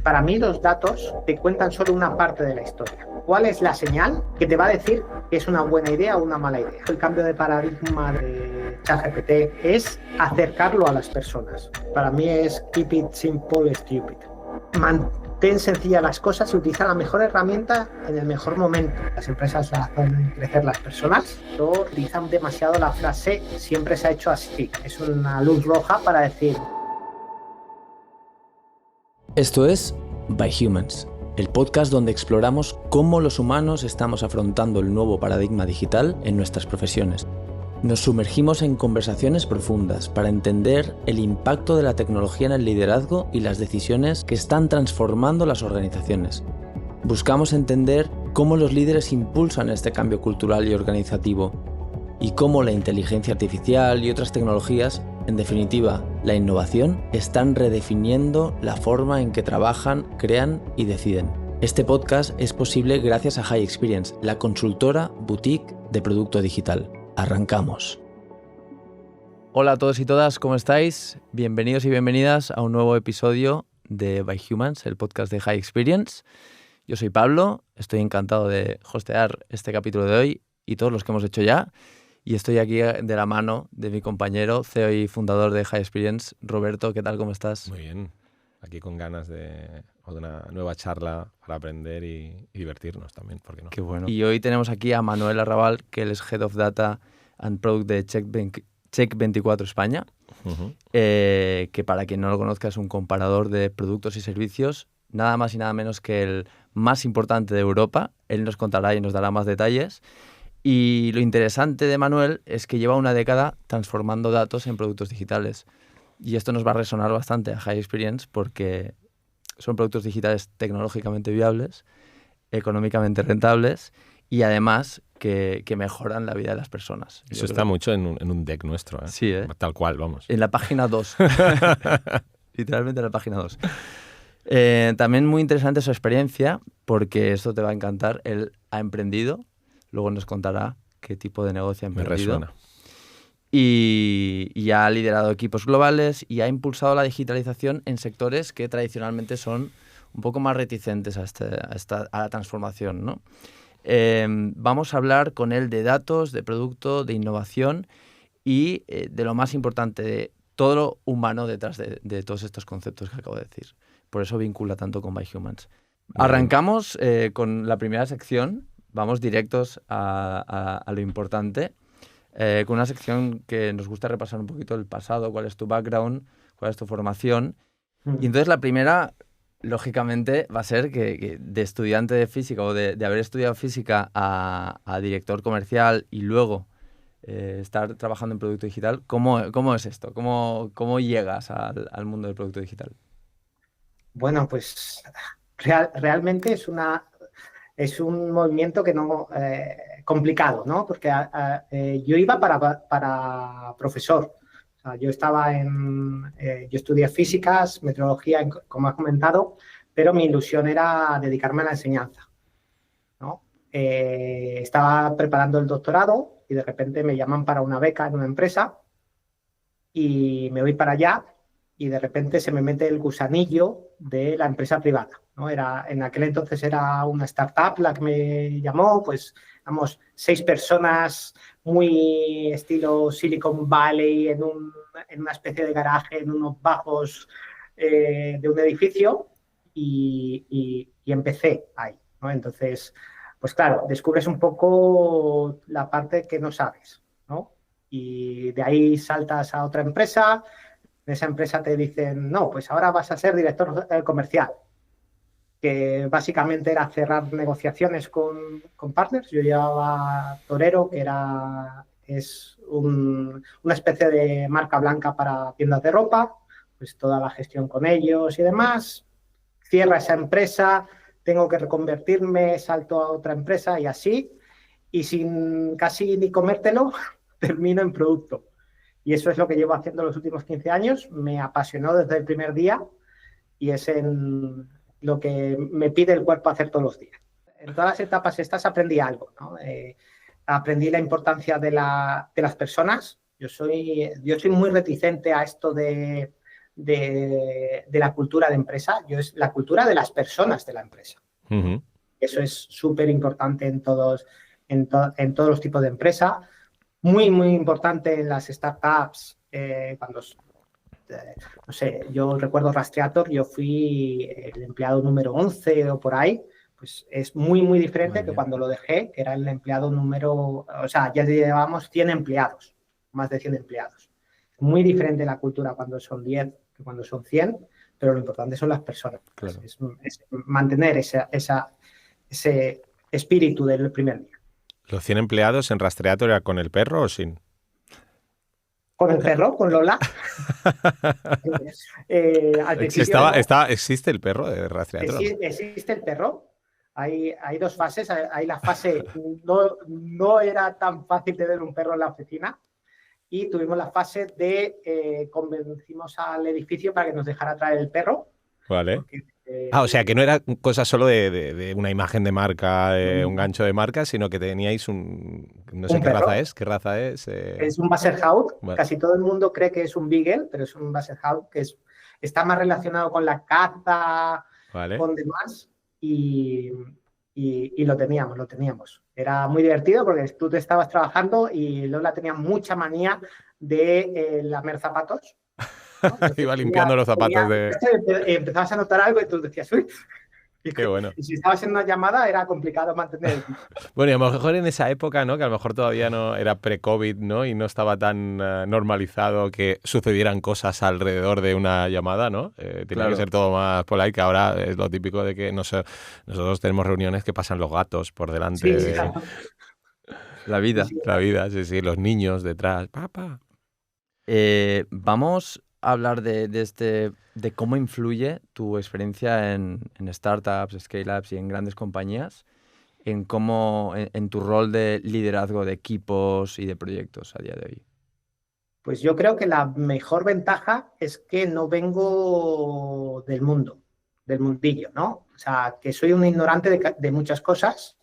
Para mí los datos te cuentan solo una parte de la historia. ¿Cuál es la señal que te va a decir que es una buena idea o una mala idea? El cambio de paradigma de ChatGPT es acercarlo a las personas. Para mí es keep it simple, stupid. Mantén sencillas las cosas y utiliza la mejor herramienta en el mejor momento. Las empresas las hacen crecer, las personas no utilizan demasiado la frase siempre se ha hecho así. Es una luz roja para decir... Esto es By Humans, el podcast donde exploramos cómo los humanos estamos afrontando el nuevo paradigma digital en nuestras profesiones. Nos sumergimos en conversaciones profundas para entender el impacto de la tecnología en el liderazgo y las decisiones que están transformando las organizaciones. Buscamos entender cómo los líderes impulsan este cambio cultural y organizativo y cómo la inteligencia artificial y otras tecnologías, en definitiva, la innovación, están redefiniendo la forma en que trabajan, crean y deciden. Este podcast es posible gracias a High Experience, la consultora boutique de producto digital. Arrancamos. Hola a todos y todas, ¿cómo estáis? Bienvenidos y bienvenidas a un nuevo episodio de By Humans, el podcast de High Experience. Yo soy Pablo, estoy encantado de hostear este capítulo de hoy y todos los que hemos hecho ya. Y estoy aquí de la mano de mi compañero, CEO y fundador de High Experience, Roberto. ¿Qué tal? ¿Cómo estás? Muy bien. Aquí con ganas de una nueva charla para aprender y divertirnos también, ¿por qué no? Qué bueno. Y hoy tenemos aquí a Manuel Arrabal, que él es Head of Data and Product de Check24 España, que para quien no lo conozca es un comparador de productos y servicios, nada más y nada menos que el más importante de Europa. Él nos contará y nos dará más detalles. Y lo interesante de Manuel es que lleva una década transformando datos en productos digitales. Y esto nos va a resonar bastante a High Experience porque son productos digitales tecnológicamente viables, económicamente rentables y además que mejoran la vida de las personas. Eso está mucho en un deck nuestro, ¿eh? Sí, ¿eh? Tal cual, vamos. En la página 2. Literalmente en la página 2. También muy interesante su experiencia porque esto te va a encantar. Él ha emprendido. Luego nos contará qué tipo de negocio ha emprendido. Me resuena. Y ha liderado equipos globales y ha impulsado la digitalización en sectores que tradicionalmente son un poco más reticentes a la transformación, ¿no? Vamos a hablar con él de datos, de producto, de innovación y de lo más importante, de todo lo humano detrás de todos estos conceptos que acabo de decir. Por eso vincula tanto con By Humans. Arrancamos con la primera sección. Vamos directos a lo importante, con una sección que nos gusta repasar un poquito el pasado, cuál es tu background, cuál es tu formación. Y entonces la primera, lógicamente, va a ser que de estudiante de física o de haber estudiado física a director comercial y luego estar trabajando en producto digital, ¿cómo es esto? ¿Cómo llegas al mundo del producto digital? Bueno, pues realmente es un movimiento que no complicado, ¿no? Porque yo iba para profesor. O sea, yo estudié físicas, meteorología, como has comentado, pero mi ilusión era dedicarme a la enseñanza, ¿no? Estaba preparando el doctorado y de repente me llaman para una beca en una empresa y me voy para allá y de repente se me mete el gusanillo de la empresa privada, ¿no? En aquel entonces era una startup la que me llamó, pues, vamos, 6 personas, muy estilo Silicon Valley, en una especie de garaje, en unos bajos de un edificio y empecé ahí, ¿no? Entonces, pues claro, descubres un poco la parte que no sabes, ¿no? Y de ahí saltas a otra empresa. En esa empresa te dicen, no, pues ahora vas a ser director comercial, que básicamente era cerrar negociaciones con partners. Yo llevaba Torero, que es una especie de marca blanca para tiendas de ropa, pues toda la gestión con ellos y demás. Cierra esa empresa, tengo que reconvertirme, salto a otra empresa y así, y sin casi ni comértelo, termino en producto. Y eso es lo que llevo haciendo los últimos 15 años. Me apasionó desde el primer día y es lo que me pide el cuerpo hacer todos los días. En todas las etapas estas aprendí algo, ¿no? Aprendí la importancia de las personas. Yo soy muy reticente a esto de de la cultura de empresa, es la cultura de las personas de la empresa. Ujú. Eso es súper importante en todos los tipos de empresa. Muy, muy importante en las startups. Cuando, no sé, yo recuerdo Rastreator, yo fui el empleado número 11 o por ahí. Pues es muy, muy diferente que cuando lo dejé, que era el empleado número... O sea, ya llevábamos 100 empleados, más de 100 empleados. Muy diferente la cultura cuando son 10 que cuando son 100, pero lo importante son las personas. Claro. Es mantener ese espíritu del primer día. ¿Los 100 empleados en Rastreator era con el perro o sin? Con el perro, con Lola. Al principio ¿Existe el perro de Rastreator? existe el perro. Hay dos fases. Hay la fase, no era tan fácil tener un perro en la oficina. Y tuvimos la fase de convencimos al edificio para que nos dejara traer el perro. Vale. Porque, o sea, que no era cosa solo de una imagen de marca, un gancho de marca, sino que teníais no sé un qué perro. raza es. ¿Qué raza es? Es un Basset Hound. Vale. Casi todo el mundo cree que es un Beagle, pero es un Basset Hound que está más relacionado con la caza, Vale. con demás. Y lo teníamos. Era muy divertido porque tú te estabas trabajando y Lola tenía mucha manía de lamer zapatos, ¿no? Entonces, Iba limpiando los zapatos empezabas a notar algo y tú decías, uy. Qué bueno. Y si estabas en una llamada era complicado mantener el tipo. Bueno, y a lo mejor en esa época, ¿no? Que a lo mejor todavía no era pre-COVID, ¿no? Y no estaba tan normalizado que sucedieran cosas alrededor de una llamada, ¿no? Tenía que ser todo más polite, que ahora es lo típico de que nosotros tenemos reuniones que pasan los gatos por delante. Sí, claro. La vida. La vida, sí, los niños detrás. Papá. Vamos a hablar de cómo influye tu experiencia en startups, scale-ups y en grandes compañías en tu rol de liderazgo de equipos y de proyectos a día de hoy. Pues yo creo que la mejor ventaja es que no vengo del mundillo, ¿no? O sea, que soy un ignorante de muchas cosas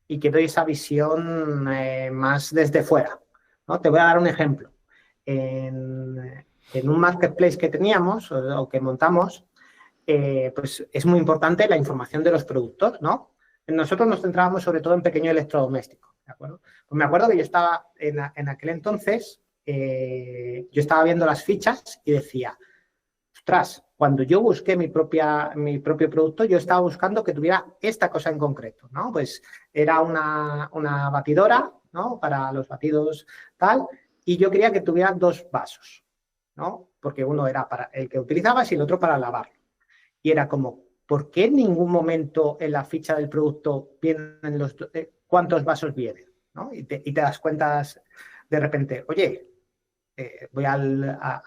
y que doy esa visión más desde fuera, ¿no? Te voy a dar un ejemplo. En un marketplace que teníamos o que montamos, pues es muy importante la información de los productos, ¿no? Nosotros nos centrábamos sobre todo en pequeño electrodoméstico, ¿de acuerdo? Pues me acuerdo que yo estaba en aquel entonces, yo estaba viendo las fichas y decía, ostras, cuando yo busqué mi propio producto, yo estaba buscando que tuviera esta cosa en concreto, ¿no? Pues era una batidora, ¿no? Para los batidos tal, y yo quería que tuviera 2 vasos, ¿no? Porque uno era para el que utilizabas y el otro para lavarlo. Y era como, ¿por qué en ningún momento en la ficha del producto vienen cuántos vasos vienen, ¿no? Y te das cuenta de repente, oye, voy a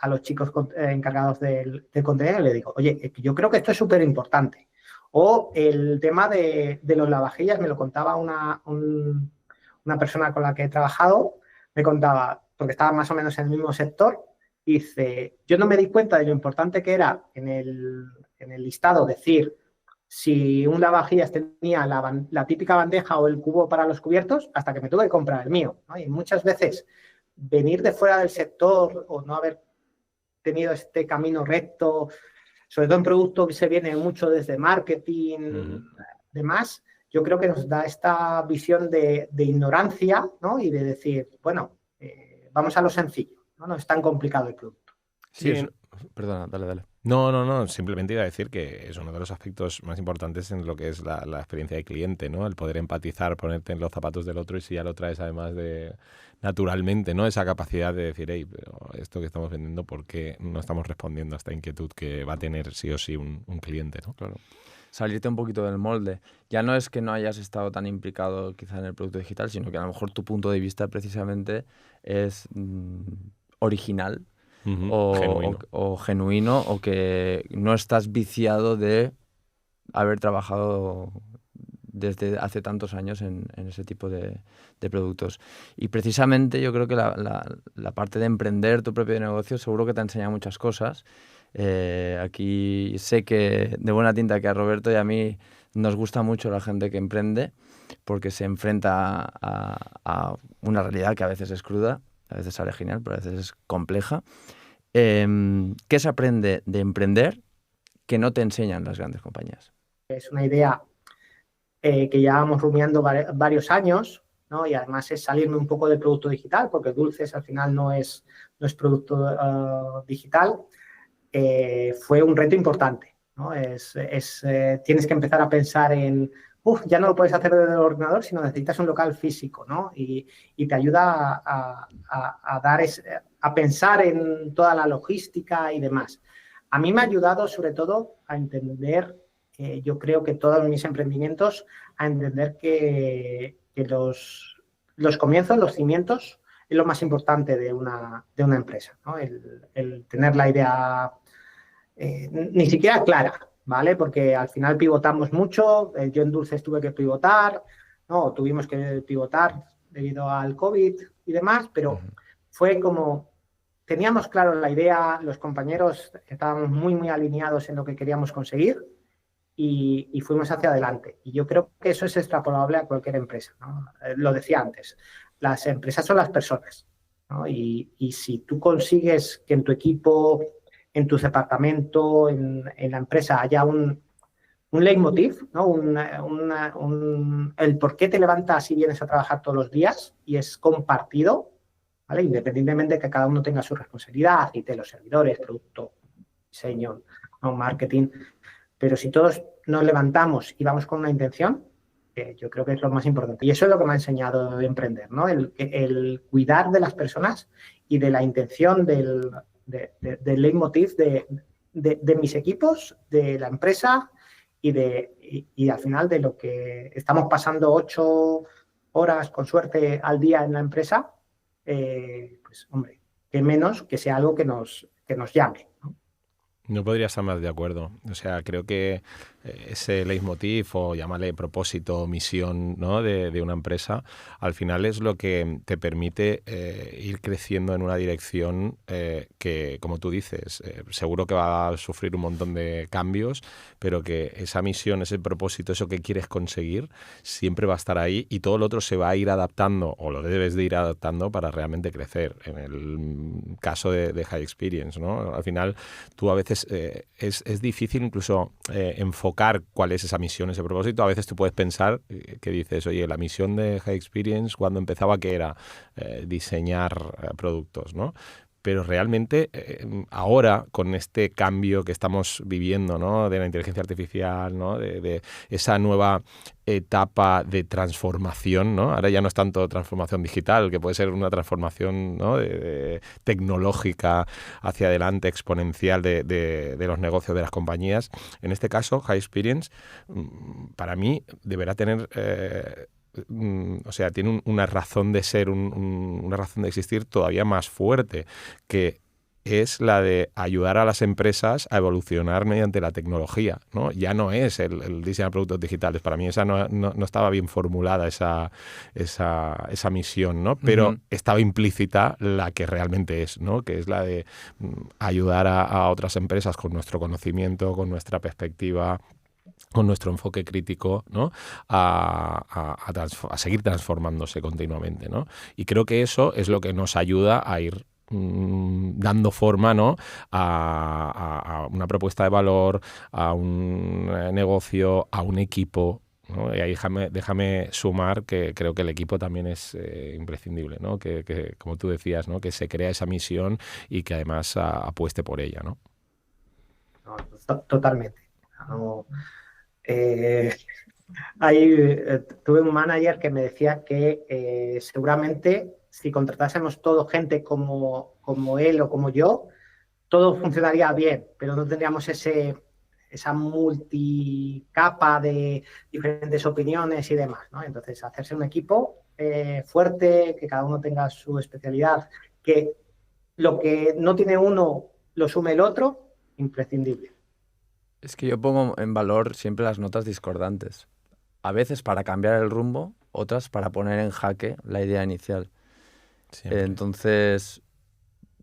los chicos encargados del contenido y le digo, oye, yo creo que esto es súper importante. O el tema de los lavavajillas, me lo contaba una persona con la que he trabajado, me contaba, porque estaba más o menos en el mismo sector, y dice, yo no me di cuenta de lo importante que era en el listado decir si un lavavajillas tenía la típica bandeja o el cubo para los cubiertos hasta que me tuve que comprar el mío, ¿no? Y muchas veces venir de fuera del sector o no haber tenido este camino recto, sobre todo en producto que se viene mucho desde marketing, demás, yo creo que nos da esta visión de ignorancia, ¿no? Y de decir, bueno, vamos a lo sencillo, ¿no? Es tan complicado el producto. Sí, perdona, dale. No, simplemente iba a decir que es uno de los aspectos más importantes en lo que es la experiencia de cliente, ¿no? El poder empatizar, ponerte en los zapatos del otro y si ya lo traes además de naturalmente, ¿no? Esa capacidad de decir, hey, pero esto que estamos vendiendo, ¿por qué no estamos respondiendo a esta inquietud que va a tener sí o sí un cliente, ¿no? Claro. Salirte un poquito del molde. Ya no es que no hayas estado tan implicado quizá en el producto digital, sino que a lo mejor tu punto de vista precisamente es original. O genuino, o que no estás viciado de haber trabajado desde hace tantos años en ese tipo de productos. Y precisamente yo creo que la parte de emprender tu propio negocio seguro que te enseña muchas cosas. Aquí sé que de buena tinta que a Roberto y a mí nos gusta mucho la gente que emprende porque se enfrenta a una realidad que a veces es cruda, a veces sale genial, pero a veces es compleja. ¿Qué se aprende de emprender que no te enseñan las grandes compañías? Es una idea que llevábamos rumiando varios años, ¿no? Y además es salirme un poco del producto digital, porque Dulces al final no es producto digital. Fue un reto importante, ¿no? Tienes que empezar a pensar en, ya no lo puedes hacer desde el ordenador, sino necesitas un local físico, ¿no? Y te ayuda a pensar en toda la logística y demás. A mí me ha ayudado sobre todo a entender, yo creo que todos mis emprendimientos, a entender que los comienzos, los cimientos, es lo más importante de una empresa, ¿no? El tener la idea ni siquiera clara, ¿vale? Porque al final pivotamos mucho. Yo en Dulces tuve que pivotar, ¿no? Tuvimos que pivotar debido al COVID y demás, pero fue como teníamos claro la idea, los compañeros estábamos muy, muy alineados en lo que queríamos conseguir y fuimos hacia adelante. Y yo creo que eso es extrapolable a cualquier empresa, ¿no? Lo decía antes, las empresas son las personas, ¿no? Y si tú consigues que en tu equipo, en tu departamento, en la empresa haya un leitmotiv, ¿no? El por qué te levantas y vienes a trabajar todos los días y es compartido, ¿vale? Independientemente de que cada uno tenga su responsabilidad, y de los servidores, producto, diseño, ¿no? Marketing. Pero si todos nos levantamos y vamos con una intención, yo creo que es lo más importante. Y eso es lo que me ha enseñado a emprender, ¿no? El cuidar de las personas y de la intención del leitmotiv de mis equipos, de la empresa y al final de lo que estamos pasando 8 horas con suerte al día en la empresa, pues hombre, qué menos que sea algo que nos llame, ¿no? No podría estar más de acuerdo. O sea, creo que ese leitmotiv o llamarle propósito, misión, ¿no? de una empresa, al final es lo que te permite ir creciendo en una dirección que, como tú dices, seguro que va a sufrir un montón de cambios, pero que esa misión, ese propósito, eso que quieres conseguir, siempre va a estar ahí y todo lo otro se va a ir adaptando o lo debes de ir adaptando para realmente crecer. En el caso de High Experience, ¿no? Al final, tú a veces es difícil incluso enfocar cuál es esa misión, ese propósito. A veces tú puedes pensar que dices, oye, la misión de High Experience cuando empezaba, ¿qué era? Diseñar productos, ¿no? Pero realmente ahora, con este cambio que estamos viviendo, ¿no? De la inteligencia artificial, ¿no? de esa nueva etapa de transformación, ¿no? Ahora ya no es tanto transformación digital, que puede ser una transformación, ¿no? de tecnológica hacia adelante, exponencial de los negocios de las compañías. En este caso, High Experience, para mí, deberá tener... o sea, tiene una razón de ser, una razón de existir todavía más fuerte, que es la de ayudar a las empresas a evolucionar mediante la tecnología, ¿no? Ya no es el diseñar productos digitales. Para mí esa no estaba bien formulada esa misión, ¿no? Pero estaba implícita la que realmente es, ¿no? Que es la de ayudar a otras empresas con nuestro conocimiento, con nuestra perspectiva, con nuestro enfoque crítico, ¿no? a seguir transformándose continuamente, ¿no? Y creo que eso es lo que nos ayuda a ir dando forma, ¿no? a una propuesta de valor, a un negocio, a un equipo, ¿no? Y ahí déjame sumar que creo que el equipo también es imprescindible, ¿no? Que, como tú decías, ¿no? Que se crea esa misión y que además apueste por ella, ¿no? No, totalmente. No, tuve un manager que me decía que seguramente si contratásemos todo gente como él o como yo, todo funcionaría bien, pero no tendríamos esa multicapa de diferentes opiniones y demás, ¿no? Entonces, hacerse un equipo fuerte, que cada uno tenga su especialidad, que lo que no tiene uno lo sume el otro, imprescindible. Es que yo pongo en valor siempre las notas discordantes. A veces para cambiar el rumbo, otras para poner en jaque la idea inicial. Siempre. Entonces,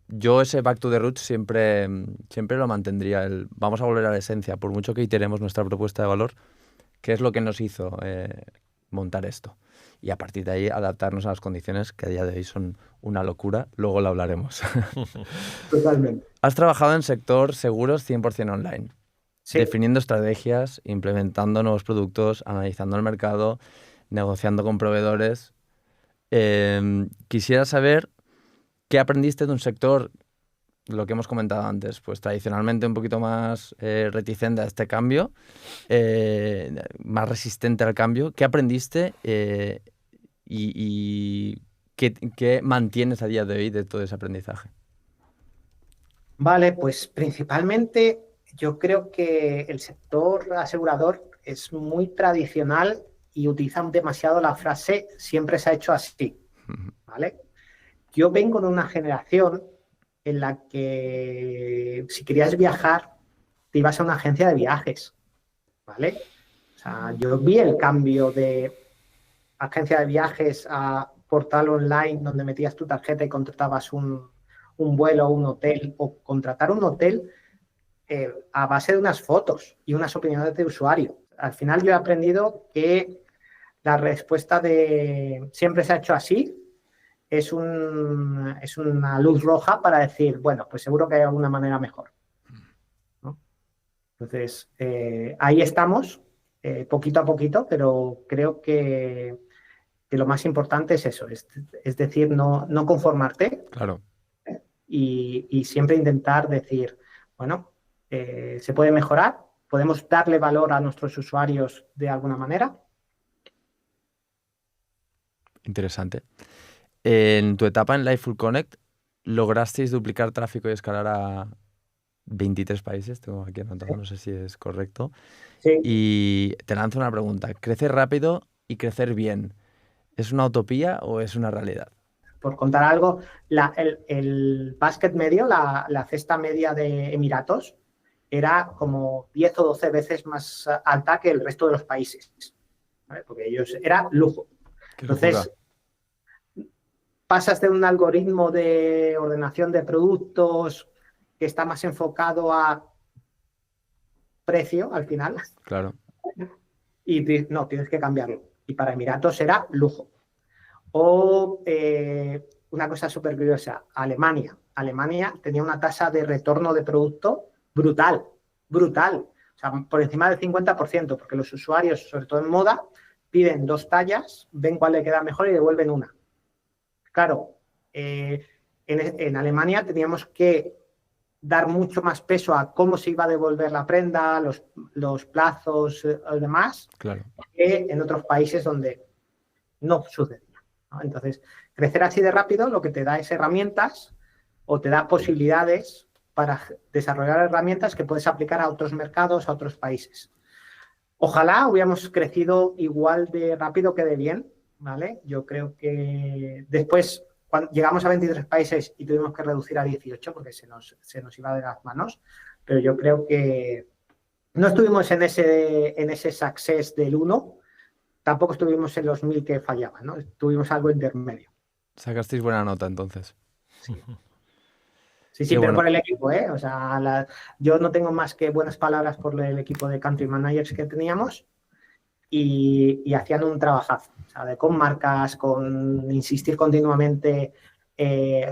yo ese back to the roots siempre lo mantendría. Vamos a volver a la esencia, por mucho que iteremos nuestra propuesta de valor, ¿qué es lo que nos hizo montar esto? Y a partir de ahí adaptarnos a las condiciones que a día de hoy son una locura. Luego lo hablaremos. Totalmente. Has trabajado en sector seguros 100% online, Sí. definiendo estrategias, implementando nuevos productos, analizando el mercado, negociando con proveedores. Quisiera saber qué aprendiste de un sector, lo que hemos comentado antes, pues tradicionalmente un poquito más reticente a este cambio, más resistente al cambio. ¿Qué aprendiste y qué mantienes a día de hoy de todo ese aprendizaje? Vale, pues principalmente yo creo que el sector asegurador es muy tradicional y utilizan demasiado la frase siempre se ha hecho así, ¿vale? Yo vengo de una generación en la que si querías viajar te ibas a una agencia de viajes, ¿vale? O sea, yo vi el cambio de agencia de viajes a portal online donde metías tu tarjeta y contratabas un vuelo o un hotel, o contratar un hotel a base de unas fotos y unas opiniones de usuario. Al final yo he aprendido que la respuesta de siempre se ha hecho así es una luz roja para decir, bueno, pues seguro que hay alguna manera mejor, ¿no? Entonces, ahí estamos, poquito a poquito, pero creo que lo más importante es eso, es decir, no conformarte. Claro. Y siempre intentar decir, bueno, se puede mejorar, podemos darle valor a nuestros usuarios de alguna manera. Interesante. En tu etapa en Life Full Connect, ¿lograsteis duplicar tráfico y escalar a 23 países? Tengo aquí anotado, no sé si es correcto. Sí. Y te lanzo una pregunta. ¿Crecer rápido y crecer bien es una utopía o es una realidad? Por contar algo, el basket medio, la cesta media de Emiratos, era como 10 o 12 veces más alta que el resto de los países, ¿vale? Porque ellos era lujo. Qué locura. Entonces, pasas de un algoritmo de ordenación de productos que está más enfocado a precio al final, Claro. y no, tienes que cambiarlo. Y para Emiratos era lujo. O una cosa súper curiosa, Alemania. Alemania tenía una tasa de retorno de producto brutal, brutal. O sea, por encima del 50%, porque los usuarios, sobre todo en moda, piden 2 tallas, ven cuál le queda mejor y devuelven una. Claro, en Alemania teníamos que dar mucho más peso a cómo se iba a devolver la prenda, los plazos y demás, Claro. que en otros países donde no sucedía, ¿no? Entonces, crecer así de rápido lo que te da es herramientas o te da posibilidades para desarrollar herramientas que puedes aplicar a otros mercados, a otros países. Ojalá hubiéramos crecido igual de rápido que de bien, ¿vale? Yo creo que después, cuando llegamos a 23 países y tuvimos que reducir a 18 porque se nos iba de las manos, pero yo creo que no estuvimos en ese success del 1, tampoco estuvimos en los 1000 que fallaban, ¿no? Tuvimos algo intermedio. Sacasteis buena nota entonces. Sí, Qué pero bueno. por el equipo, ¿eh? O sea, yo no tengo más que buenas palabras por el equipo de country managers que teníamos y hacían un trabajazo, ¿sabes? Con marcas, con insistir continuamente,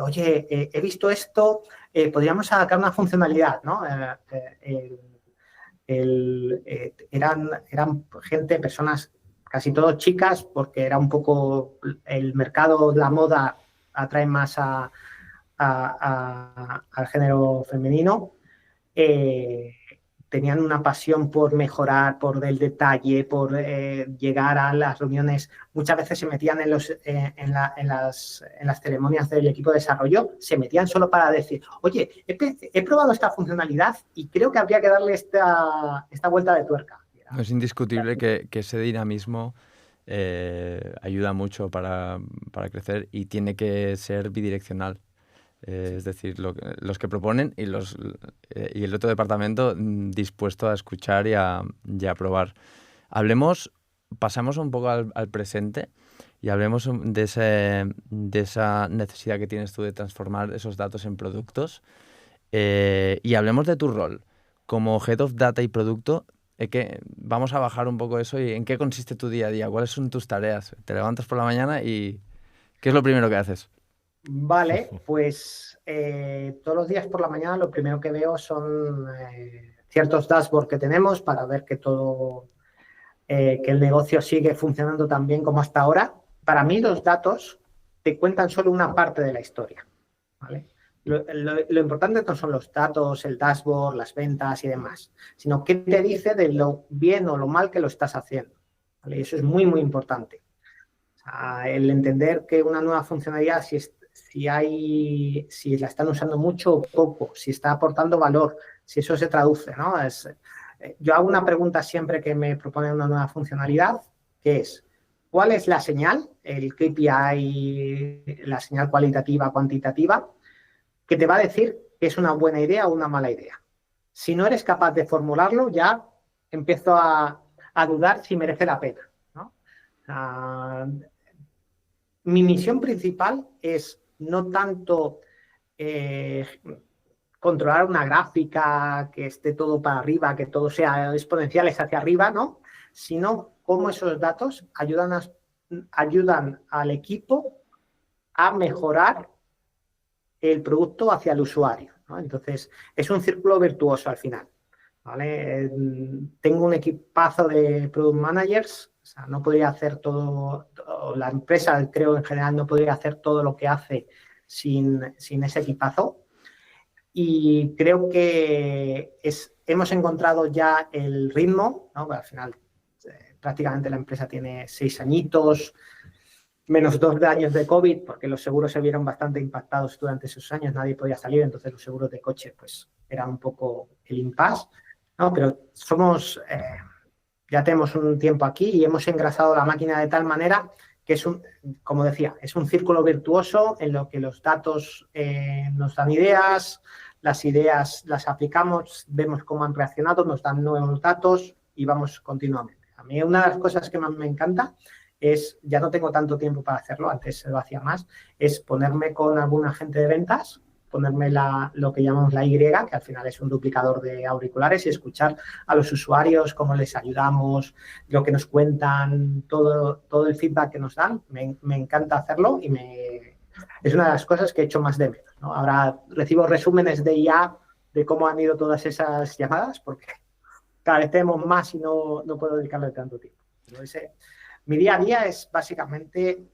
oye, he visto esto, podríamos sacar una funcionalidad, ¿no? Eran gente, personas, casi todas chicas, porque era un poco el mercado de la moda atrae más al género femenino. Tenían una pasión por mejorar, por el detalle, por llegar a las reuniones. Muchas veces se metían en las ceremonias del equipo de desarrollo, se metían solo para decir, oye, he probado esta funcionalidad y creo que habría que darle esta vuelta de tuerca. Es indiscutible que ese dinamismo ayuda mucho para crecer y tiene que ser bidireccional. Es decir, los que proponen y el otro departamento dispuesto a escuchar y a probar. Pasamos un poco al presente y hablemos de esa necesidad que tienes tú de transformar esos datos en productos. Y hablemos de tu rol como Head of Data y Producto. Vamos a bajar un poco eso y en qué consiste tu día a día, cuáles son tus tareas. Te levantas por la mañana y ¿qué es lo primero que haces? Vale, pues todos los días por la mañana lo primero que veo son ciertos dashboards que tenemos para ver que todo, que el negocio sigue funcionando tan bien como hasta ahora. Para mí los datos te cuentan solo una parte de la historia, ¿vale? Lo importante no son los datos, el dashboard, las ventas y demás, sino qué te dice de lo bien o lo mal que lo estás haciendo, ¿vale? Y eso es muy, muy importante. O sea, el entender que una nueva funcionalidad, si la están usando mucho o poco, si está aportando valor, si eso se traduce, ¿no? Yo hago una pregunta siempre que me proponen una nueva funcionalidad, que es, ¿cuál es la señal, el KPI, la señal cualitativa, cuantitativa, que te va a decir que es una buena idea o una mala idea? Si no eres capaz de formularlo, ya empiezo a dudar si merece la pena, ¿no? Mi misión principal es no tanto controlar una gráfica, que esté todo para arriba, que todo sea exponenciales hacia arriba, ¿no? Sino cómo esos datos ayudan al equipo a mejorar el producto hacia el usuario, ¿no? Entonces, es un círculo virtuoso al final, ¿vale? Tengo un equipazo de product managers, o sea, no podría hacer todo, la empresa creo en general no podría hacer todo lo que hace sin ese equipazo. Y creo que hemos encontrado ya el ritmo, ¿no? Al final prácticamente la empresa tiene 6 añitos, menos 2 años de COVID, porque los seguros se vieron bastante impactados durante esos años, nadie podía salir, entonces los seguros de coche pues eran un poco el impasse, ¿no? Pero ya tenemos un tiempo aquí y hemos engrasado la máquina de tal manera que como decía, es un círculo virtuoso en lo que los datos nos dan ideas, las ideas las aplicamos, vemos cómo han reaccionado, nos dan nuevos datos y vamos continuamente. A mí una de las cosas que más me encanta es, ya no tengo tanto tiempo para hacerlo, antes se lo hacía más, es ponerme con algún agente de ventas, ponerme lo que llamamos la Y, que al final es un duplicador de auriculares, y escuchar a los usuarios, cómo les ayudamos, lo que nos cuentan, todo el feedback que nos dan. Me encanta hacerlo y es una de las cosas que he hecho más de menos, ¿no? Ahora recibo resúmenes de IA de cómo han ido todas esas llamadas, porque cada vez tenemos más y no puedo dedicarle tanto tiempo. Entonces, mi día a día es básicamente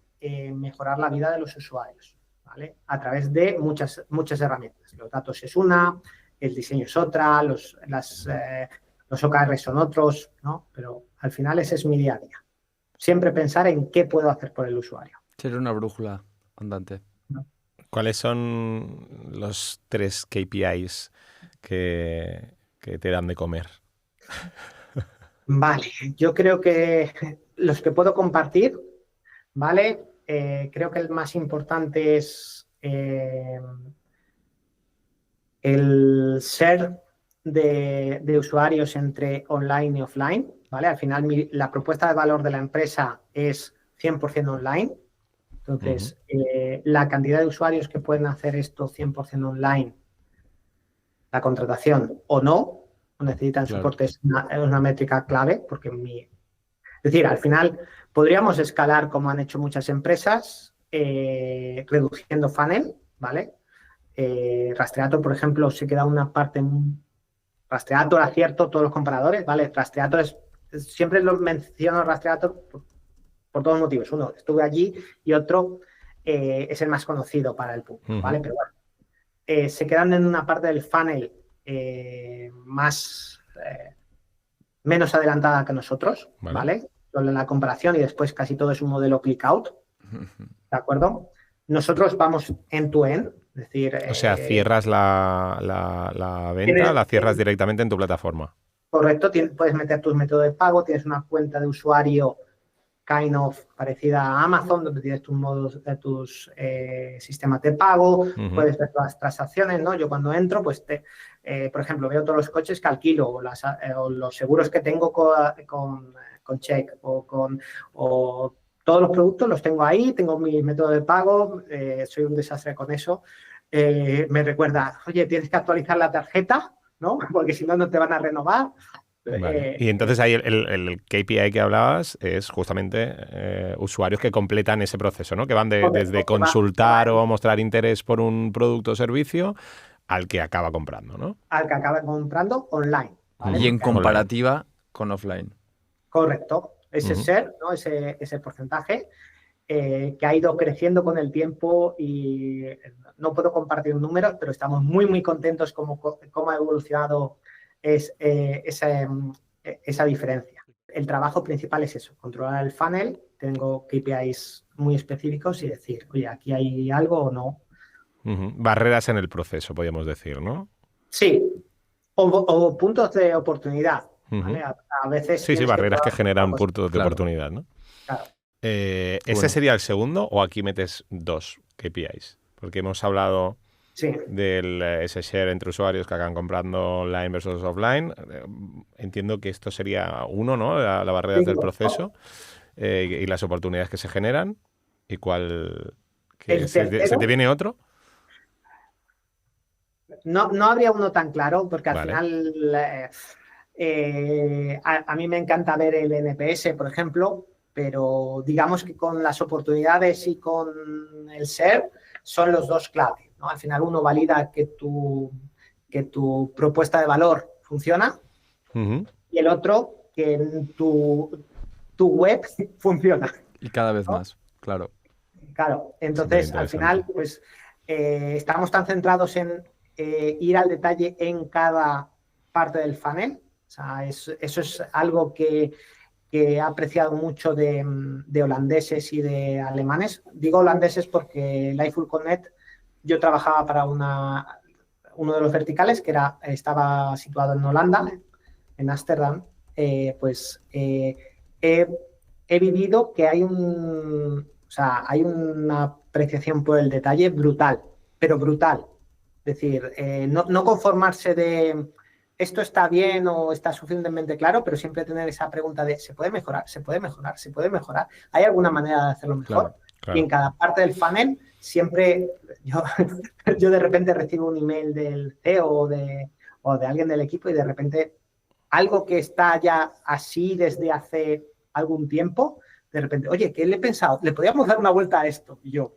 mejorar la vida de los usuarios, ¿vale? A través de muchas herramientas. Los datos es una, el diseño es otra, los OKR son otros, ¿no? Pero al final ese es mi día a día. Siempre pensar en qué puedo hacer por el usuario. Ser una brújula andante. ¿Cuáles son los 3 KPIs que te dan de comer? Vale, yo creo que los que puedo compartir, ¿vale? Creo que el más importante es el share de usuarios entre online y offline, ¿vale? Al final la propuesta de valor de la empresa es 100% online. Entonces, la cantidad de usuarios que pueden hacer esto 100% online, la contratación o no necesitan soporte, es una métrica clave, porque es decir, al final podríamos escalar como han hecho muchas empresas, reduciendo funnel, ¿vale? Rastreator, por ejemplo, se queda una parte. Rastreator, acierto, todos los comparadores, ¿vale? Rastreator siempre lo menciono Rastreator por dos motivos. Uno, estuve allí, y otro, es el más conocido para el público, ¿vale? Pero bueno, se quedan en una parte del funnel menos adelantada que nosotros, ¿vale? Solo en la comparación, y después casi todo es un modelo click-out, ¿de acuerdo? Nosotros vamos end-to-end, es decir... O sea, cierras la venta, la cierras directamente en tu plataforma. Correcto, puedes meter tus métodos de pago, tienes una cuenta de usuario kind of parecida a Amazon, donde tienes tus modos de tus sistemas de pago, puedes ver las transacciones, ¿no? Yo cuando entro, pues, por ejemplo, veo todos los coches que alquilo, o los seguros que tengo con Check, o todos los productos los tengo ahí, tengo mi método de pago, soy un desastre con eso. Me recuerda, oye, tienes que actualizar la tarjeta, ¿no? Porque si no, no te van a renovar. Vale. Y entonces ahí el KPI que hablabas es justamente usuarios que completan ese proceso, ¿no? Que van desde consultar o mostrar interés por un producto o servicio al que acaba comprando, ¿no? Al que acaba comprando online. ¿Vale? Y en comparativa con offline. Correcto. Ese share, ¿no? Ese porcentaje que ha ido creciendo con el tiempo y no puedo compartir un número, pero estamos muy, muy contentos cómo ha evolucionado esa diferencia. El trabajo principal es eso, controlar el funnel, tengo KPIs muy específicos y decir, oye, aquí hay algo o no. Barreras en el proceso, podríamos decir, ¿no? Sí, o puntos de oportunidad. ¿Vale? A veces sí, barreras que generan puntos de oportunidad, ¿no? Claro. ¿Ese sería el segundo o aquí metes 2 KPIs? Porque hemos hablado del ese share entre usuarios que acaban comprando online versus offline. Entiendo que esto sería uno, ¿no? La barrera del proceso y las oportunidades que se generan. ¿Y cuál? ¿Se te viene otro? No habría uno tan claro porque al final a mí me encanta ver el NPS, por ejemplo, pero digamos que con las oportunidades y con el share son los dos clave, ¿no? Al final uno valida que tu propuesta de valor funciona y el otro que tu web funciona. Y cada vez más, claro. Claro, entonces al final pues estamos tan centrados en ir al detalle en cada parte del funnel. O sea, eso es algo que he apreciado mucho de holandeses y de alemanes. Digo holandeses porque Lightful Connect, yo trabajaba para uno de los verticales que estaba situado en Holanda, en Ámsterdam. He vivido que hay una apreciación por el detalle brutal, pero brutal. Es decir, no conformarse de esto está bien o está suficientemente claro, pero siempre tener esa pregunta de ¿se puede mejorar? ¿Se puede mejorar? ¿Se puede mejorar? ¿Hay alguna manera de hacerlo mejor? Claro. Y en cada parte del funnel siempre yo de repente recibo un email del CEO o de alguien del equipo y de repente algo que está ya así desde hace algún tiempo, de repente, oye, ¿qué le he pensado? ¿Le podríamos dar una vuelta a esto? Y yo,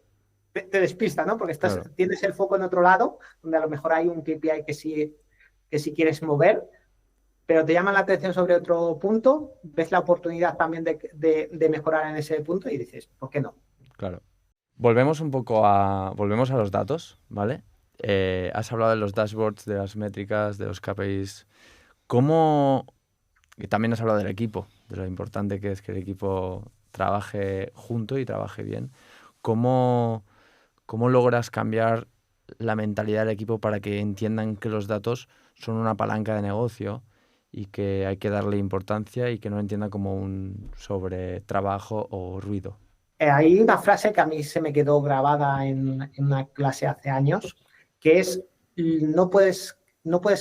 te despista, ¿no? Porque tienes el foco en otro lado, donde a lo mejor hay un KPI que sí quieres mover, pero te llama la atención sobre otro punto, ves la oportunidad también de mejorar en ese punto y dices, ¿por qué no? Claro. Volvemos a los datos, ¿vale? Has hablado de los dashboards, de las métricas, de los KPIs. Y también has hablado del equipo, de lo importante que es que el equipo trabaje junto y trabaje bien. ¿Cómo logras cambiar la mentalidad del equipo para que entiendan que los datos son una palanca de negocio y que hay que darle importancia y que no lo entiendan como un sobretrabajo o ruido? Hay una frase que a mí se me quedó grabada en una clase hace años, que es no puedes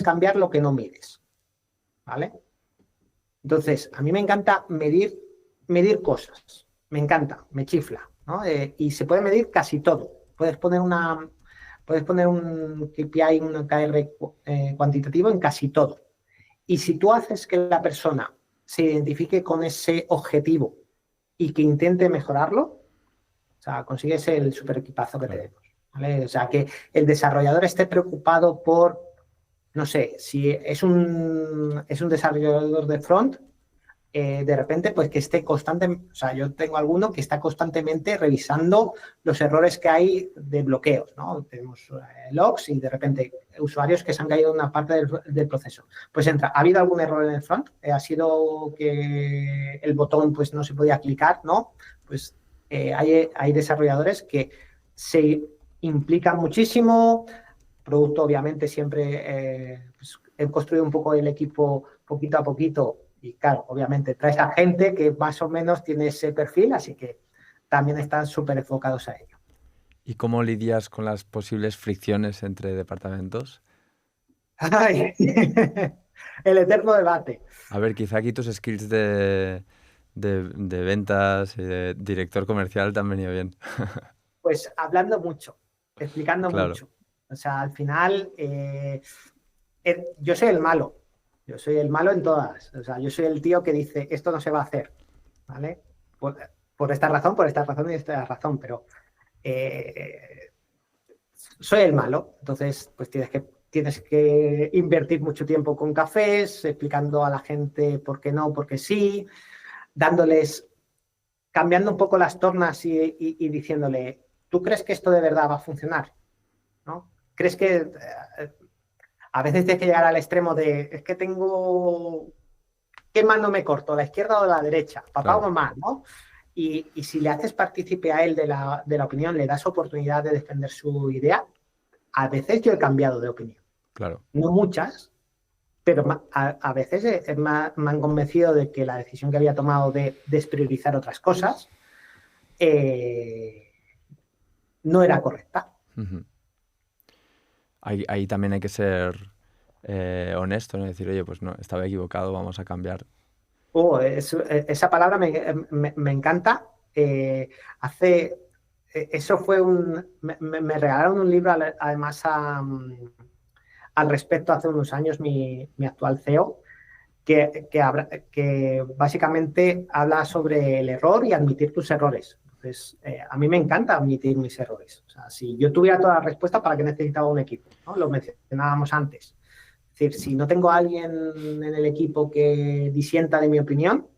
cambiar lo que no mides, ¿vale? Entonces, a mí me encanta medir cosas, me encanta, me chifla, ¿no? Y se puede medir casi todo. Puedes poner un KPI, un OKR cuantitativo en casi todo. Y si tú haces que la persona se identifique con ese objetivo y que intente mejorarlo, o sea, consigues el super equipazo que tenemos, ¿vale? O sea, que el desarrollador esté preocupado por, no sé, si es un desarrollador de front, de repente, pues que esté constantemente, o sea, yo tengo alguno que está constantemente revisando los errores que hay de bloqueos, ¿no? Tenemos logs y de repente usuarios que se han caído en una parte del proceso. Pues entra, ¿ha habido algún error en el front? ¿Ha sido que el botón pues no se podía clicar? ¿No? Pues hay desarrolladores que se implican muchísimo. Producto, obviamente, siempre pues, he construido un poco el equipo poquito a poquito. Y claro, obviamente traes a gente que más o menos tiene ese perfil, así que también están súper enfocados a ello. ¿Y cómo lidias con las posibles fricciones entre departamentos? Ay, el eterno debate. A ver, quizá aquí tus skills de ventas y de director comercial te han venido bien. Pues hablando mucho, explicando Claro. mucho. O sea, al final yo soy el malo. Yo soy el malo en todas. O sea, yo soy el tío que dice, esto no se va a hacer, ¿vale? Por esta razón y esta razón, pero soy el malo. Entonces, pues tienes que invertir mucho tiempo con cafés, explicando a la gente por qué no, por qué sí, cambiando un poco las tornas y diciéndole, ¿tú crees que esto de verdad va a funcionar? ¿No? ¿Crees que a veces tienes que llegar al extremo de, es que ¿qué mano me corto, la izquierda o la derecha? Papá Claro. o mamá, ¿no? Y si le haces partícipe a él de la opinión, le das oportunidad de defender su idea, a veces yo he cambiado de opinión. Claro. No muchas, pero a veces me han convencido de que la decisión que había tomado de despriorizar otras cosas no era correcta. Ujú. Ahí también hay que ser honesto, ¿no? Decir, oye, pues no, estaba equivocado, vamos a cambiar. Esa palabra me encanta. Eso fue me regalaron un libro además al respecto hace unos años mi actual CEO, que básicamente habla sobre el error y admitir tus errores. Entonces, a mí me encanta admitir mis errores. O sea, si yo tuviera toda la respuesta, ¿para qué necesitaba un equipo? ¿No? Lo mencionábamos antes. Es decir, si no tengo a alguien en el equipo que disienta de mi opinión,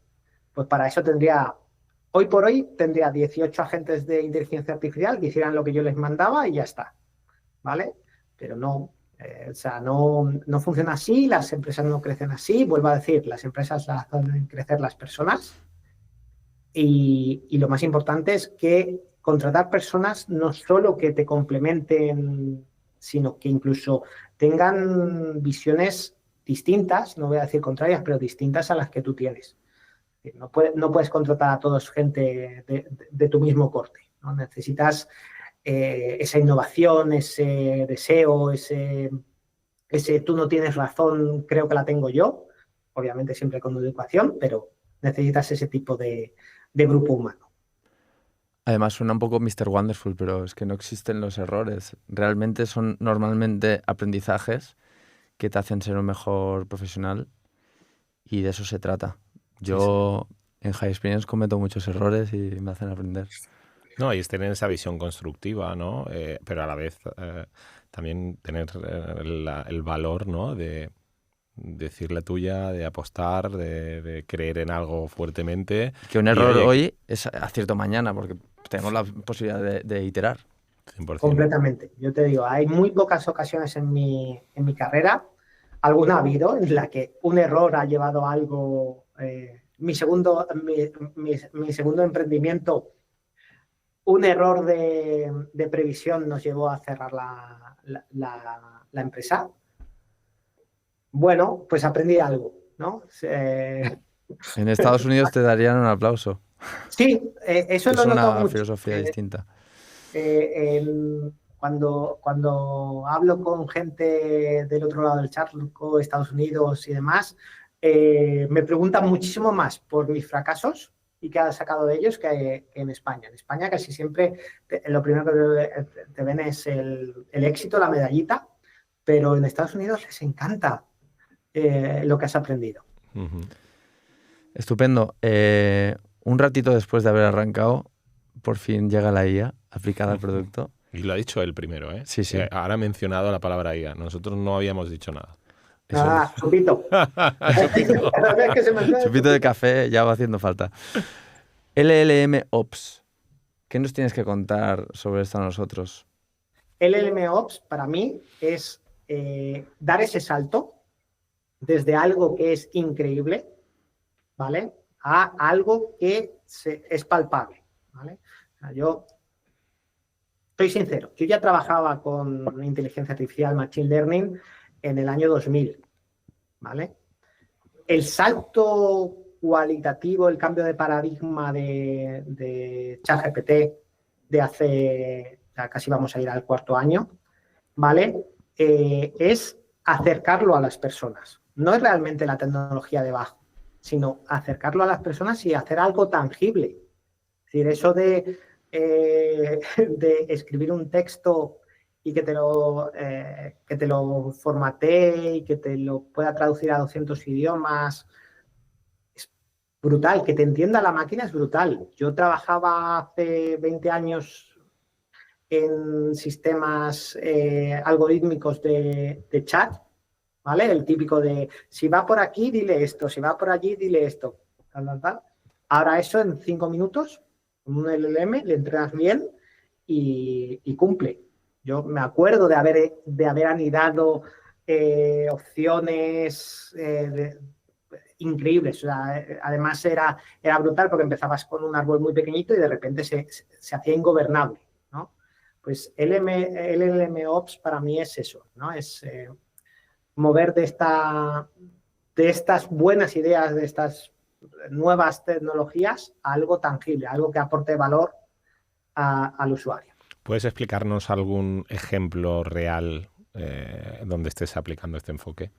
pues para eso hoy por hoy, tendría 18 agentes de inteligencia artificial que hicieran lo que yo les mandaba y ya está, ¿vale? Pero no, o sea, no funciona así, las empresas no crecen así, vuelvo a decir, las empresas las hacen crecer las personas y lo más importante es que contratar personas no solo que te complementen, sino que incluso tengan visiones distintas, no voy a decir contrarias, pero distintas a las que tú tienes. No puedes contratar a todos gente de tu mismo corte, ¿no? Necesitas esa innovación, ese deseo, ese tú no tienes razón, creo que la tengo yo, obviamente siempre con educación, pero necesitas ese tipo de grupo humano. Además suena un poco Mr. Wonderful, pero es que no existen los errores. Realmente son normalmente aprendizajes que te hacen ser un mejor profesional y de eso se trata. Yo en High Experience cometo muchos errores y me hacen aprender. No, y es tener esa visión constructiva, ¿no? Pero a la vez también tener el valor, ¿no? De decir la tuya, de apostar, de creer en algo fuertemente. Que un error hoy es acierto mañana, porque tenemos la posibilidad de iterar. 100%. Completamente. Yo te digo, hay muy pocas ocasiones en mi carrera, alguna ha habido, en la que un error ha llevado a algo. Mi segundo emprendimiento, un error de previsión nos llevó a cerrar la empresa. Bueno, pues aprendí algo, ¿no? En Estados Unidos te darían un aplauso. Sí, eso lo he notado mucho. Es una filosofía distinta. Cuando hablo con gente del otro lado del charco, Estados Unidos y demás, me preguntan muchísimo más por mis fracasos y qué ha sacado de ellos que en España. En España casi siempre lo primero que te ven es el éxito, la medallita, pero en Estados Unidos les encanta lo que has aprendido. Uh-huh. Estupendo. Un ratito después de haber arrancado, por fin llega la IA aplicada al producto. Y lo ha dicho él primero, ¿eh? Sí, sí. Ahora ha mencionado la palabra IA. Nosotros no habíamos dicho nada. Chupito. Chupito de café ya va haciendo falta. LLM Ops. ¿Qué nos tienes que contar sobre esto a nosotros? LLM Ops para mí es dar ese salto desde algo que es increíble, ¿vale? A algo que es palpable, ¿vale? O sea, yo estoy sincero, yo ya trabajaba con inteligencia artificial, machine learning, en el año 2000, ¿vale? El salto cualitativo, el cambio de paradigma de ChatGPT de hace, ya casi vamos a ir al cuarto año, ¿vale? Es acercarlo a las personas. No es realmente la tecnología debajo, sino acercarlo a las personas y hacer algo tangible. Es decir, eso de escribir un texto y que te lo formatee y que te lo pueda traducir a 200 idiomas. Es brutal. Que te entienda la máquina es brutal. Yo trabajaba hace 20 años en sistemas algorítmicos de chat, ¿vale? El típico de si va por aquí, dile esto, si va por allí, dile esto. Tal, tal, tal. Ahora eso en 5 minutos, con un LLM, le entrenas bien y cumple. Yo me acuerdo de haber anidado opciones increíbles. O sea, además era brutal porque empezabas con un árbol muy pequeñito y de repente se hacía ingobernable, ¿no? Pues el LLMOps para mí es eso, ¿no? Es mover de estas buenas ideas, de estas nuevas tecnologías a algo tangible, algo que aporte valor al usuario. ¿Puedes explicarnos algún ejemplo real donde estés aplicando este enfoque?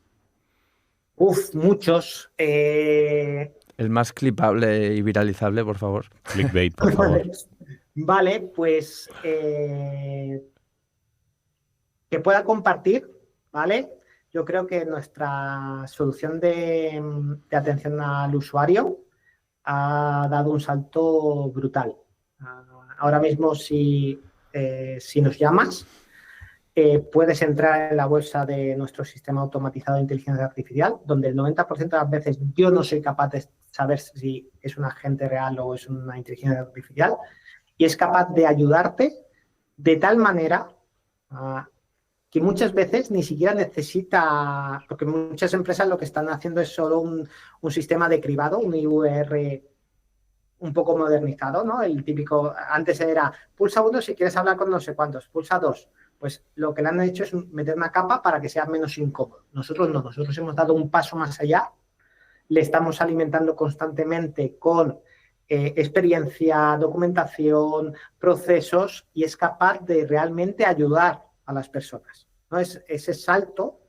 Muchos. El más clipable y viralizable, por favor. Clickbait, por favor. Vale, pues que pueda compartir, ¿vale? Yo creo que nuestra solución de atención al usuario ha dado un salto brutal. Ahora mismo, si nos llamas, puedes entrar en la bolsa de nuestro sistema automatizado de inteligencia artificial, donde el 90% de las veces yo no soy capaz de saber si es un agente real o es una inteligencia artificial, y es capaz de ayudarte de tal manera que muchas veces ni siquiera necesita, porque muchas empresas lo que están haciendo es solo un sistema de cribado, un IVR un poco modernizado, ¿no? El típico, antes era pulsa 1 si quieres hablar con no sé cuántos, pulsa 2. Pues lo que le han hecho es meter una capa para que sea menos incómodo. Nosotros no, nosotros hemos dado un paso más allá, le estamos alimentando constantemente con experiencia, documentación, procesos, y es capaz de realmente ayudar a las personas, ¿no? Es ese salto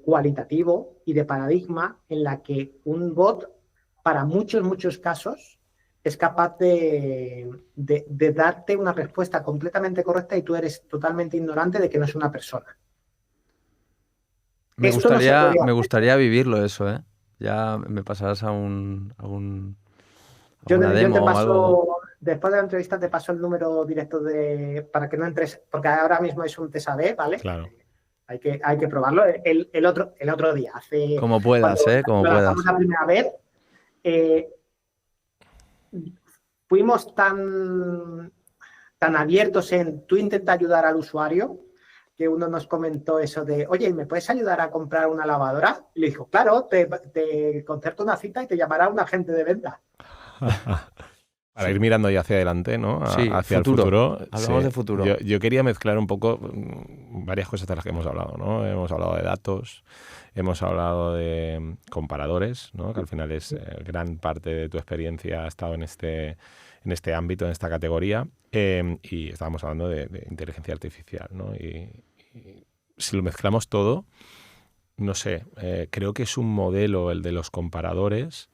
cualitativo y de paradigma en la que un bot, para muchos casos, es capaz de darte una respuesta completamente correcta y tú eres totalmente ignorante de que no es una persona. Me gustaría vivirlo eso, ¿eh? Ya me pasarás a una demo te o algo. paso, después de la entrevista te paso el número directo para que no entres, porque ahora mismo es un test AB, ¿vale? Claro. Hay que probarlo. El otro día, Como puedas, como lo puedas. lanzamos la primera vez, fuimos tan abiertos en tú intenta ayudar al usuario, que uno nos comentó eso de, oye, ¿me puedes ayudar a comprar una lavadora? Y le dijo, claro, te concerto una cita y te llamará un agente de venta. Para ir mirando ya hacia adelante, ¿no? Sí, hacia futuro. El futuro. Hablamos de futuro. Yo quería mezclar un poco varias cosas de las que hemos hablado, ¿no? Hemos hablado de datos, hemos hablado de comparadores, ¿no? Que al final es gran parte de tu experiencia ha estado en este ámbito, en esta categoría, y estábamos hablando de inteligencia artificial, ¿no? Y si lo mezclamos todo, no sé, creo que es un modelo el de los comparadores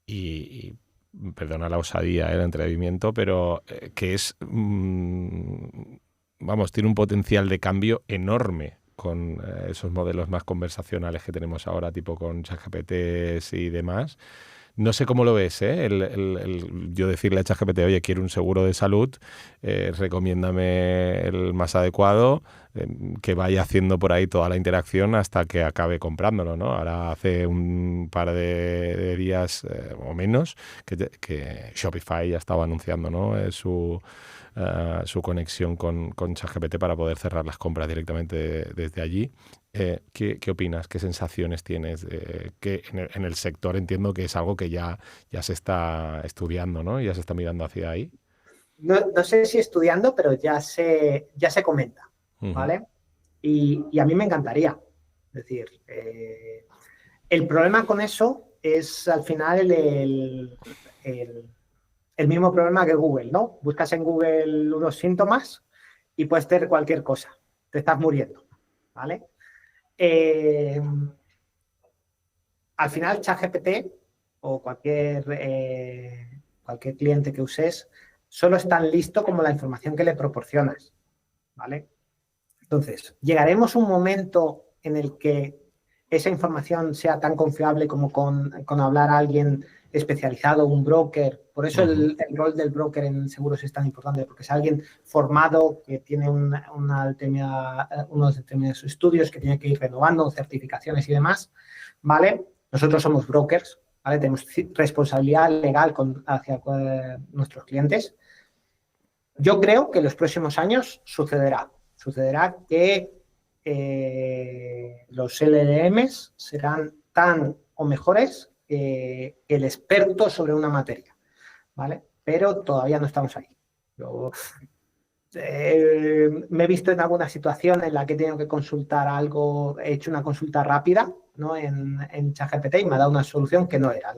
y perdona la osadía, el atrevimiento, pero que es, vamos, tiene un potencial de cambio enorme con esos modelos más conversacionales que tenemos ahora, tipo con ChatGPT y demás. No sé cómo lo ves, ¿eh? Yo decirle a ChatGPT, oye, quiero un seguro de salud, recomiéndame el más adecuado, que vaya haciendo por ahí toda la interacción hasta que acabe comprándolo, ¿no? Ahora hace un par de días o menos que Shopify ya estaba anunciando, ¿no? su conexión con ChatGPT para poder cerrar las compras directamente desde allí. ¿Qué opinas? ¿Qué sensaciones tienes? Que en el sector entiendo que es algo que ya se está estudiando, ¿no? Ya se está mirando hacia ahí. No sé si estudiando, pero ya se comenta, ¿vale? Y a mí me encantaría. Es decir, el problema con eso es al final el mismo problema que Google, ¿no? Buscas en Google unos síntomas y puedes tener cualquier cosa. Te estás muriendo, ¿vale? Al final, ChatGPT o cualquier cliente que uses solo es tan listo como la información que le proporcionas. ¿vale? Entonces, llegaremos a un momento en el que esa información sea tan confiable como con hablar a alguien especializado, un broker. Por eso el rol del broker en seguros es tan importante, porque es alguien formado que tiene unos determinados estudios, que tiene que ir renovando certificaciones y demás, ¿vale? Nosotros somos brokers, ¿vale? Tenemos responsabilidad legal hacia nuestros clientes. Yo creo que en los próximos años sucederá que los LLMs serán tan o mejores que el experto sobre una materia, ¿vale? Pero todavía no estamos ahí. Yo me he visto en alguna situación en la que he tenido que consultar algo, he hecho una consulta rápida, ¿no? en ChatGPT y me ha dado una solución que no era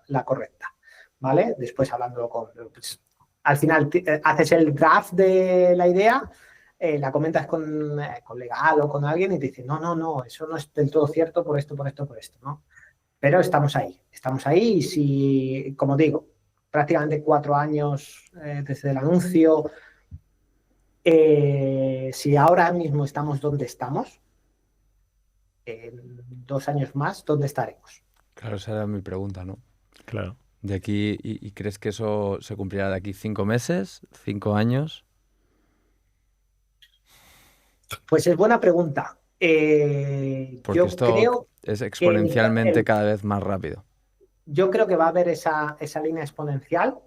la correcta, ¿vale? Después hablándolo pues, al final haces el draft de la idea, la comentas con legal o con alguien y te dice, no, eso no es del todo cierto por esto, ¿no? Pero estamos ahí y si, como digo, prácticamente 4 años desde el anuncio, si ahora mismo estamos donde estamos, en 2 años más, ¿dónde estaremos? Claro, esa era mi pregunta, ¿no? Claro. De aquí, ¿y crees que eso se cumplirá de aquí 5 meses, 5 años? Pues es buena pregunta. Porque Yo esto creo es exponencialmente que cada vez más rápido. Yo creo que va a haber esa línea exponencial.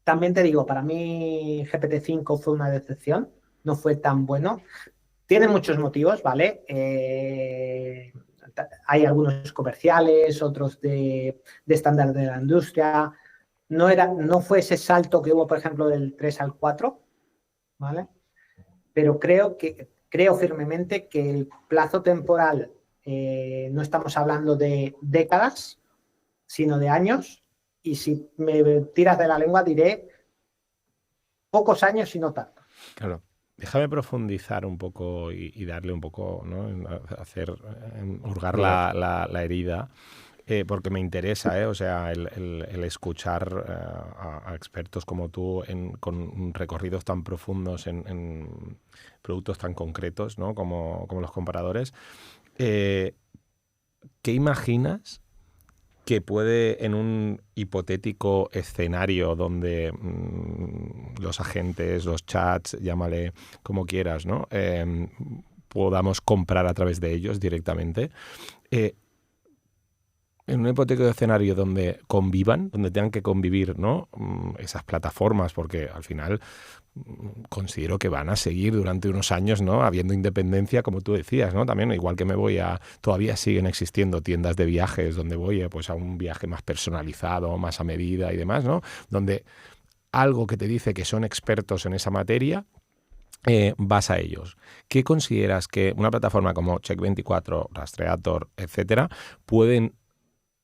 También te digo, para mí GPT-5 fue una decepción, no fue tan bueno. Tiene muchos motivos, ¿vale? Hay algunos comerciales, otros de estándar de la industria. No fue ese salto que hubo, por ejemplo, del 3 al 4, ¿vale? Pero creo firmemente que el plazo temporal, no estamos hablando de décadas, sino de años, y si me tiras de la lengua diré pocos años y no tanto. Claro. Déjame profundizar un poco y darle un poco, ¿no? Hurgar la herida, porque me interesa, o sea, el escuchar a expertos como tú con recorridos tan profundos en productos tan concretos, ¿no? como los comparadores. ¿Qué imaginas que puede, en un hipotético escenario donde los agentes, los chats, llámale como quieras, ¿no? Podamos comprar a través de ellos directamente? En un hipotético escenario donde convivan, donde tengan que convivir, ¿no? Esas plataformas, porque al final considero que van a seguir durante unos años, ¿no? Habiendo independencia, como tú decías, ¿no? También, igual que todavía siguen existiendo tiendas de viajes donde voy pues a un viaje más personalizado, más a medida y demás, ¿no? Donde algo que te dice que son expertos en esa materia, vas a ellos. ¿Qué consideras que una plataforma como Check24, Rastreator, etcétera, pueden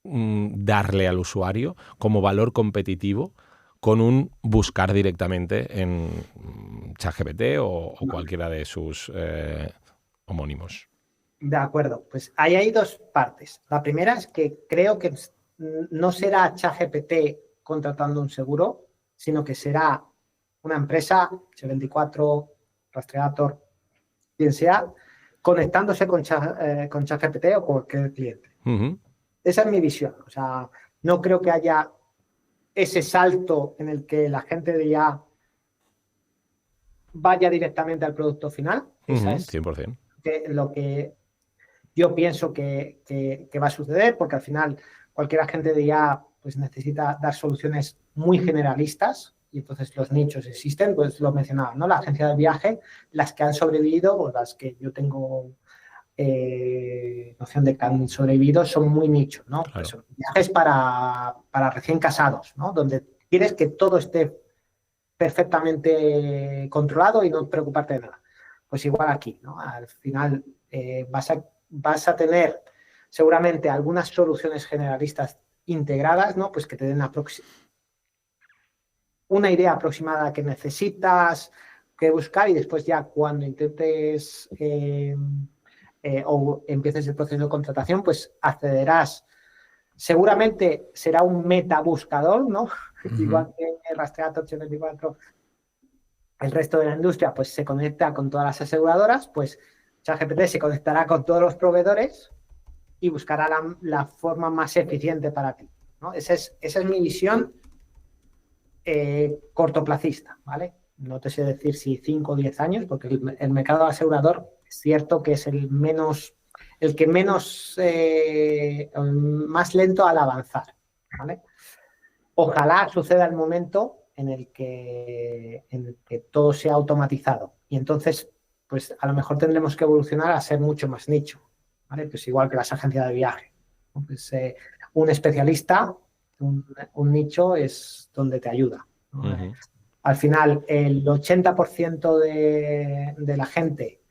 darle al usuario como valor competitivo con un buscar directamente en ChatGPT o cualquiera de sus homónimos? De acuerdo, pues ahí hay 2 partes. La primera es que creo que no será ChatGPT contratando un seguro, sino que será una empresa, Check24, Rastreator, quien sea, conectándose con ChatGPT o cualquier cliente. Uh-huh. Esa es mi visión. O sea, no creo que haya ese salto en el que la gente de ya vaya directamente al producto final. Esa es 100%. lo que yo pienso que va a suceder, porque al final cualquier agente de IA pues, necesita dar soluciones muy generalistas y entonces los nichos existen, pues lo mencionaba, ¿no? La agencia de viaje, las que han sobrevivido o las que yo tengo noción de que han sobrevivido son muy nichos, ¿no? Claro. Pues viajes para recién casados, ¿no? Donde quieres que todo esté perfectamente controlado y no preocuparte de nada. Pues igual aquí, ¿no? Al final vas a tener seguramente algunas soluciones generalistas integradas, ¿no? Pues que te den una idea aproximada que necesitas, que buscar, y después ya cuando intentes o empieces el proceso de contratación, pues accederás. Seguramente será un metabuscador, ¿no? Igual que Rastreator, Check24, el resto de la industria pues se conecta con todas las aseguradoras, pues ChatGPT se conectará con todos los proveedores y buscará la forma más eficiente para ti, ¿no? Esa es mi visión cortoplacista, ¿vale? No te sé decir si 5 o 10 años, porque el mercado asegurador es cierto que es el que menos, más lento al avanzar, ¿vale? Ojalá suceda el momento en el que todo sea automatizado y entonces, pues a lo mejor tendremos que evolucionar a ser mucho más nicho, ¿vale? Pues igual que las agencias de viaje, ¿no? Pues, un especialista, un nicho es donde te ayuda, ¿no? Uh-huh. Al final, el 80% de la gente,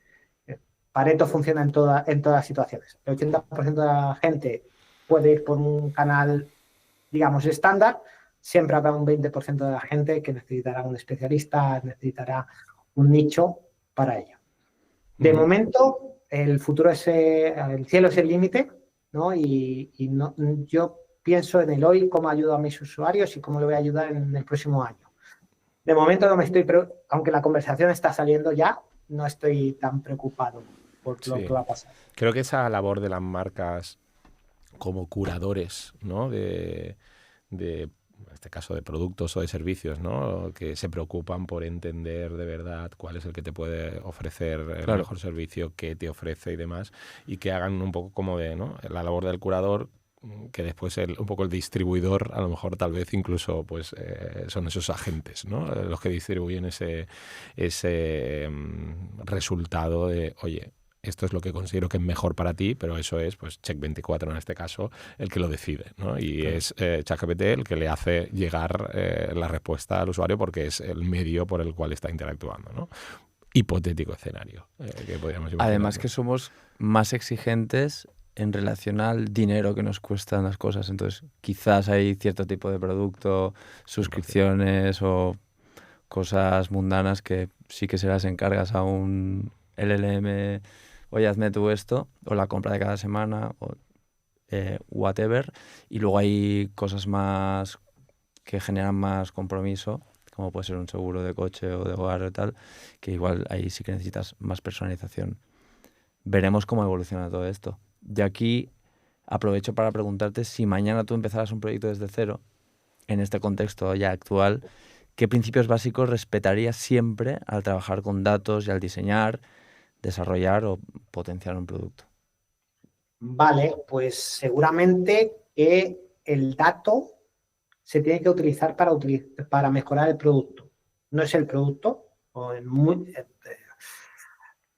Pareto funciona en todas las situaciones. El 80% de la gente puede ir por un canal, digamos, estándar. Siempre habrá un 20% de la gente que necesitará un especialista, necesitará un nicho para ello. De momento, el futuro el cielo es el límite, ¿no? Y no, yo pienso en el hoy, cómo ayudo a mis usuarios y cómo le voy a ayudar en el próximo año. De momento no me estoy, aunque la conversación está saliendo ya, no estoy tan preocupado por lo que va a pasar. Creo que esa labor de las marcas como curadores, ¿no? De en este caso de productos o de servicios, ¿no? Que se preocupan por entender de verdad cuál es el que te puede ofrecer el mejor servicio, qué te ofrece y demás, y que hagan un poco como de, ¿no? La labor del curador, que después un poco el distribuidor, a lo mejor tal vez incluso pues son esos agentes, ¿no? Los que distribuyen ese resultado de, oye, esto es lo que considero que es mejor para ti, pero eso es, pues, Check24 en este caso, el que lo decide, ¿no? Y claro, es ChatGPT el que le hace llegar la respuesta al usuario porque es el medio por el cual está interactuando, ¿no? Hipotético escenario que podríamos imaginar. Además que somos más exigentes en relación al dinero que nos cuestan las cosas. Entonces, quizás hay cierto tipo de producto, suscripciones o cosas mundanas que sí que se las encargas a un LLM, oye, hazme tú esto, o la compra de cada semana, o whatever. Y luego hay cosas más que generan más compromiso, como puede ser un seguro de coche o de hogar o tal, que igual ahí sí que necesitas más personalización. Veremos cómo evoluciona todo esto. De aquí aprovecho para preguntarte si mañana tú empezaras un proyecto desde cero, en este contexto ya actual, ¿qué principios básicos respetarías siempre al trabajar con datos y al diseñar, desarrollar o potenciar un producto? Vale, pues seguramente que el dato se tiene que utilizar para mejorar el producto. No es el producto,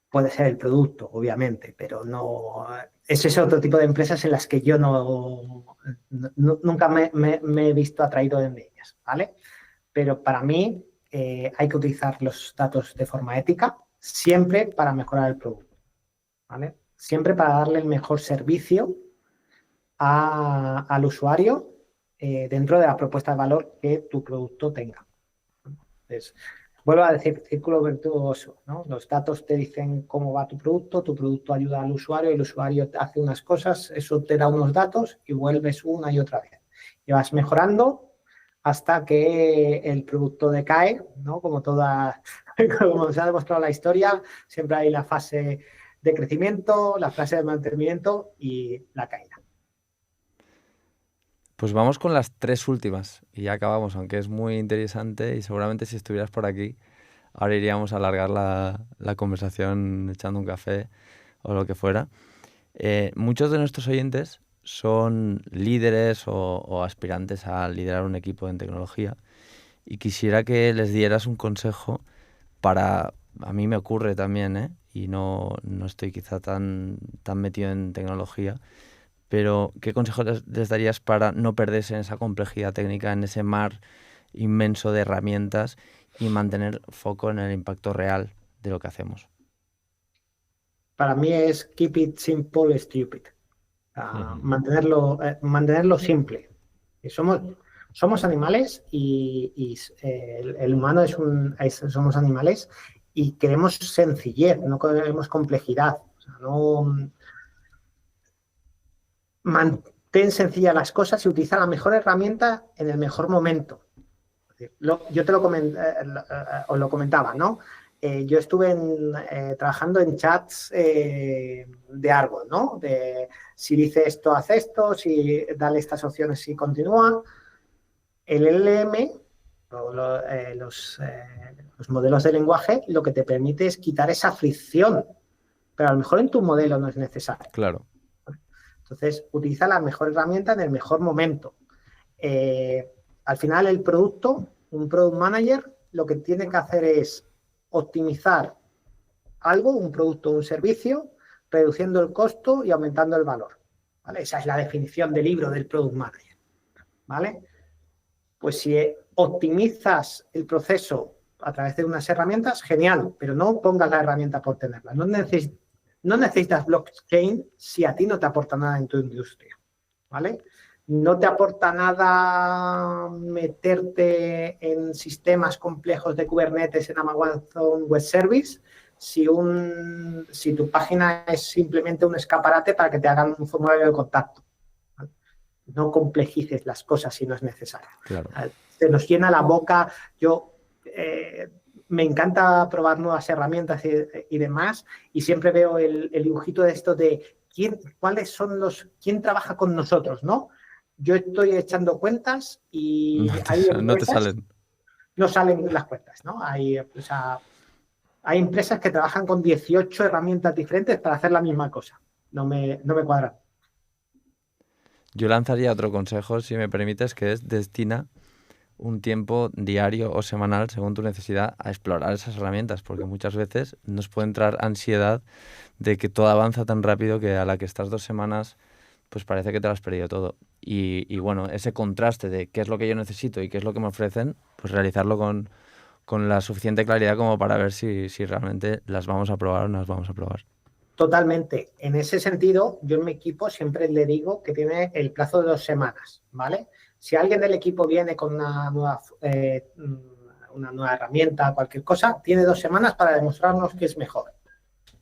puede ser el producto, obviamente, pero no. Ese es otro tipo de empresas en las que yo nunca me he visto atraído en ellas, ¿vale? Pero para mí hay que utilizar los datos de forma ética, siempre para mejorar el producto, ¿vale? Siempre para darle el mejor servicio al usuario dentro de la propuesta de valor que tu producto tenga. Entonces, vuelvo a decir, círculo virtuoso, ¿no? Los datos te dicen cómo va tu producto ayuda al usuario, el usuario hace unas cosas, eso te da unos datos y vuelves una y otra vez. Y vas mejorando hasta que el producto decae, ¿no? Como se ha demostrado en la historia, siempre hay la fase de crecimiento, la fase de mantenimiento y la caída. Pues vamos con las 3 últimas y ya acabamos, aunque es muy interesante y seguramente si estuvieras por aquí ahora iríamos a alargar la conversación echando un café o lo que fuera. Muchos de nuestros oyentes son líderes o aspirantes a liderar un equipo en tecnología y quisiera que les dieras un consejo para, a mí me ocurre también, y no estoy quizá tan metido en tecnología, pero ¿qué consejos les darías para no perderse en esa complejidad técnica, en ese mar inmenso de herramientas y mantener foco en el impacto real de lo que hacemos? Para mí es keep it simple, stupid. Mantenerlo simple. Somos animales y el humano somos animales y queremos sencillez, no queremos complejidad. O sea, mantén sencillas las cosas y utiliza la mejor herramienta en el mejor momento. Yo te os lo comentaba, ¿no? Yo estuve trabajando en chats de árbol, ¿no? De si dice esto, hace esto, si dale estas opciones, si continúa. El LLM, los modelos de lenguaje, lo que te permite es quitar esa fricción, pero a lo mejor en tu modelo no es necesario. Claro. Entonces, utiliza la mejor herramienta en el mejor momento. Al final, un product manager, lo que tiene que hacer es optimizar algo, un producto o un servicio, reduciendo el costo y aumentando el valor, ¿vale? Esa es la definición del libro del product manager, ¿vale? Pues si optimizas el proceso a través de unas herramientas, genial, pero no pongas la herramienta por tenerla. No necesitas blockchain si a ti no te aporta nada en tu industria, ¿vale? No te aporta nada meterte en sistemas complejos de Kubernetes en Amazon Web Service si tu página es simplemente un escaparate para que te hagan un formulario de contacto. No complejices las cosas si no es necesario. Claro. Se nos llena la boca. Me encanta probar nuevas herramientas y demás, y siempre veo el dibujito de esto de quién trabaja con nosotros, ¿no? Yo estoy echando cuentas y no te salen. No salen las cuentas, ¿no? Hay empresas que trabajan con 18 herramientas diferentes para hacer la misma cosa. No me cuadran. Yo lanzaría otro consejo, si me permites, que es destina un tiempo diario o semanal, según tu necesidad, a explorar esas herramientas, porque muchas veces nos puede entrar ansiedad de que todo avanza tan rápido que a la que estás 2 semanas, pues parece que te lo has perdido todo. Y bueno, ese contraste de qué es lo que yo necesito y qué es lo que me ofrecen, pues realizarlo con la suficiente claridad como para ver si realmente las vamos a probar o no las vamos a probar. Totalmente. En ese sentido, yo en mi equipo siempre le digo que tiene el plazo de 2 semanas, ¿vale? Si alguien del equipo viene con una nueva herramienta, cualquier cosa, tiene 2 semanas para demostrarnos que es mejor,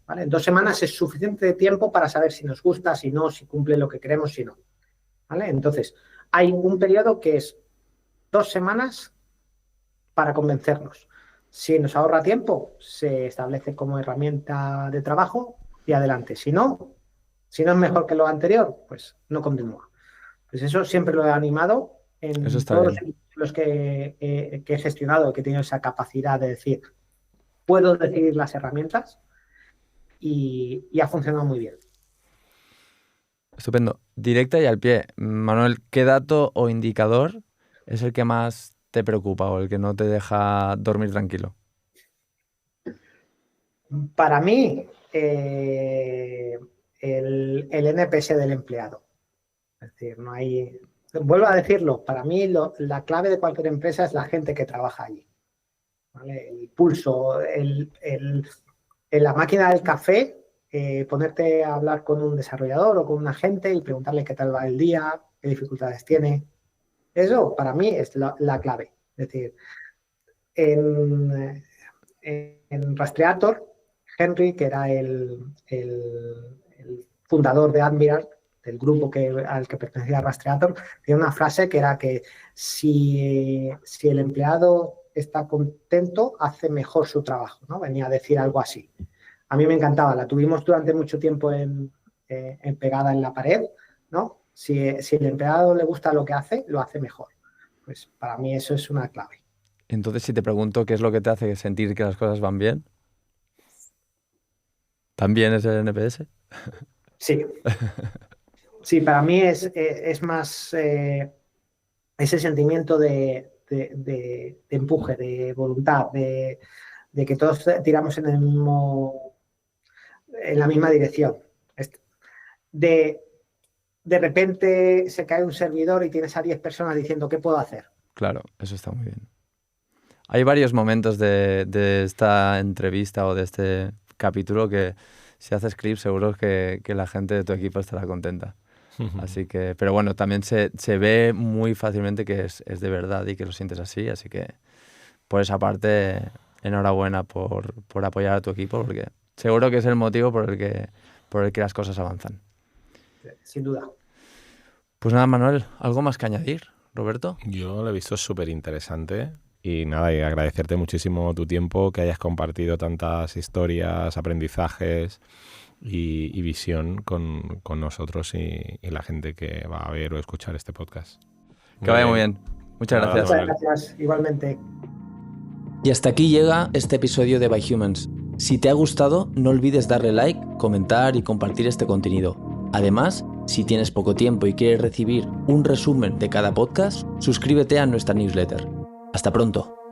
¿vale? En 2 semanas es suficiente tiempo para saber si nos gusta, si no, si cumple lo que queremos, si no, ¿vale? Entonces, hay un periodo que es 2 semanas para convencernos. Si nos ahorra tiempo, se establece como herramienta de trabajo y adelante. Si no es mejor que lo anterior, pues no continúa. Pues eso siempre lo he animado en todos los que he gestionado, que he tenido esa capacidad de decir, puedo decidir las herramientas y ha funcionado muy bien. Estupendo. Directa y al pie. Manuel, ¿qué dato o indicador es el que más te preocupa o el que no te deja dormir tranquilo? Para mí, el NPS del empleado. Es decir, no hay... Vuelvo a decirlo, para mí la clave de cualquier empresa es la gente que trabaja allí, ¿vale? El pulso, la máquina del café, ponerte a hablar con un desarrollador o con un agente y preguntarle qué tal va el día, qué dificultades tiene. Eso para mí es la clave. Es decir, en Rastreator, Henry, que era el fundador de Admiral, del grupo al que pertenecía Rastreator, tiene una frase que era que si el empleado está contento, hace mejor su trabajo, ¿no? Venía a decir algo así. A mí me encantaba, la tuvimos durante mucho tiempo pegada en la pared, ¿no? Si el empleado le gusta lo que hace, lo hace mejor. Pues para mí eso es una clave. Entonces, si te pregunto qué es lo que te hace sentir que las cosas van bien, ¿también es el NPS? Sí. Sí, para mí es más ese sentimiento de empuje, de voluntad, de que todos tiramos en la misma dirección. De repente se cae un servidor y tienes a 10 personas diciendo ¿qué puedo hacer? Claro, eso está muy bien. Hay varios momentos de esta entrevista o de este capítulo que si haces clip seguro que la gente de tu equipo estará contenta. Así que, pero bueno, también se ve muy fácilmente que es de verdad y que lo sientes así, así que por esa parte enhorabuena por apoyar a tu equipo, porque seguro que es el motivo por el que las cosas avanzan. Sin duda. Pues nada, Manuel, ¿algo más que añadir? Roberto. Yo lo he visto súper interesante y nada, y agradecerte muchísimo tu tiempo, que hayas compartido tantas historias, aprendizajes y visión con nosotros y la gente que va a ver o escuchar este podcast. Que vaya muy bien. Muchas gracias. Muchas gracias, igualmente. Y hasta aquí llega este episodio de By Humans. Si te ha gustado, no olvides darle like, comentar y compartir este contenido. Además, si tienes poco tiempo y quieres recibir un resumen de cada podcast, suscríbete a nuestra newsletter. Hasta pronto.